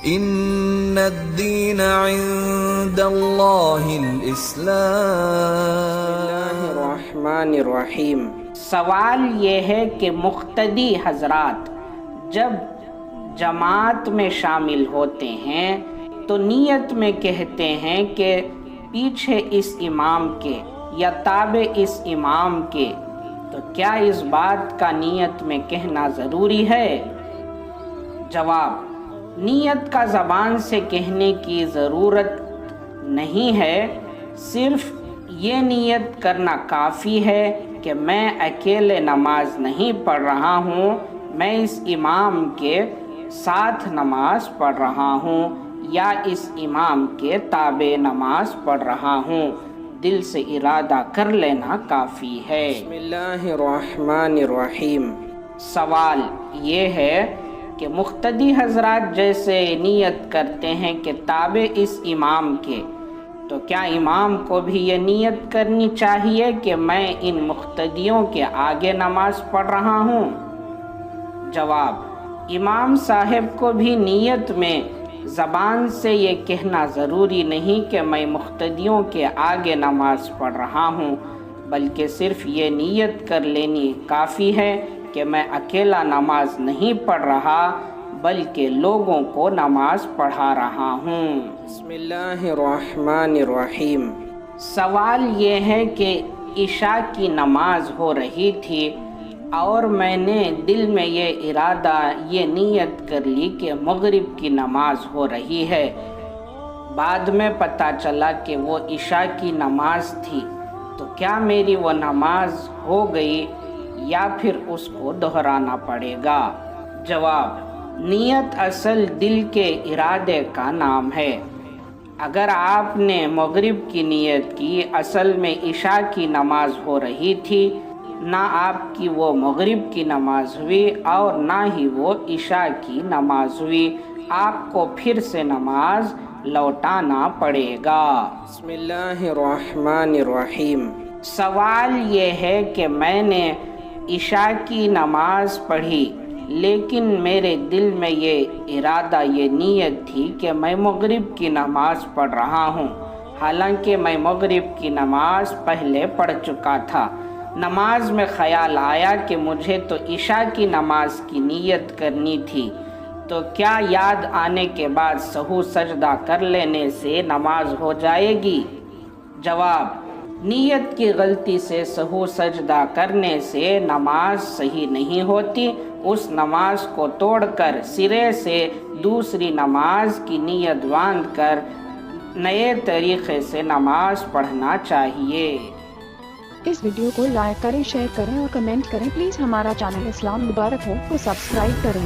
ان الدین عند اللہ الاسلام۔ الرحمن الرحیم۔ سوال یہ ہے کہ مقتدی حضرات جب جماعت میں شامل ہوتے ہیں تو نیت میں کہتے ہیں کہ پیچھے اس امام کے یا تابع اس امام کے، تو کیا اس بات کا نیت میں کہنا ضروری ہے؟ جواب: نیت کا زبان سے کہنے کی ضرورت نہیں ہے، صرف یہ نیت کرنا کافی ہے کہ میں اکیلے نماز نہیں پڑھ رہا ہوں، میں اس امام کے ساتھ نماز پڑھ رہا ہوں یا اس امام کے تابع نماز پڑھ رہا ہوں، دل سے ارادہ کر لینا کافی ہے۔ بسم اللہ الرحمن الرحیم۔ سوال یہ ہے کہ مقتدی حضرات جیسے نیت کرتے ہیں کہ تابع اس امام کے، تو کیا امام کو بھی یہ نیت کرنی چاہیے کہ میں ان مقتدیوں کے آگے نماز پڑھ رہا ہوں؟ جواب: امام صاحب کو بھی نیت میں زبان سے یہ کہنا ضروری نہیں کہ میں مقتدیوں کے آگے نماز پڑھ رہا ہوں، بلکہ صرف یہ نیت کر لینی کافی ہے کہ میں اکیلا نماز نہیں پڑھ رہا بلکہ لوگوں کو نماز پڑھا رہا ہوں۔ بسم اللہ الرحمن الرحیم۔ سوال یہ ہے کہ عشاء کی نماز ہو رہی تھی اور میں نے دل میں یہ ارادہ، یہ نیت کر لی کہ مغرب کی نماز ہو رہی ہے، بعد میں پتہ چلا کہ وہ عشاء کی نماز تھی، تو کیا میری وہ نماز ہو گئی یا پھر اس کو دہرانا پڑے گا؟ جواب: نیت اصل دل کے ارادے کا نام ہے۔ اگر آپ نے مغرب کی نیت کی، اصل میں عشاء کی نماز ہو رہی تھی، نہ آپ کی وہ مغرب کی نماز ہوئی اور نہ ہی وہ عشاء کی نماز ہوئی، آپ کو پھر سے نماز لوٹانا پڑے گا۔ بسم اللہ الرحمن الرحیم۔ سوال یہ ہے کہ میں نے عشاء کی نماز پڑھی لیکن میرے دل میں یہ ارادہ، یہ نیت تھی کہ میں مغرب کی نماز پڑھ رہا ہوں، حالانکہ میں مغرب کی نماز پہلے پڑھ چکا تھا، نماز میں خیال آیا کہ مجھے تو عشاء کی نماز کی نیت کرنی تھی، تو کیا یاد آنے کے بعد سہو سجدہ کر لینے سے نماز ہو جائے گی؟ جواب: نیت کی غلطی سے سہو سجدہ کرنے سے نماز صحیح نہیں ہوتی، اس نماز کو توڑ کر سرے سے دوسری نماز کی نیت باندھ کر نئے طریقے سے نماز پڑھنا چاہیے۔ اس ویڈیو کو لائک کریں، شیئر کریں اور کمنٹ کریں۔ پلیز ہمارا چینل اسلام مبارک ہو کو سبسکرائب کریں۔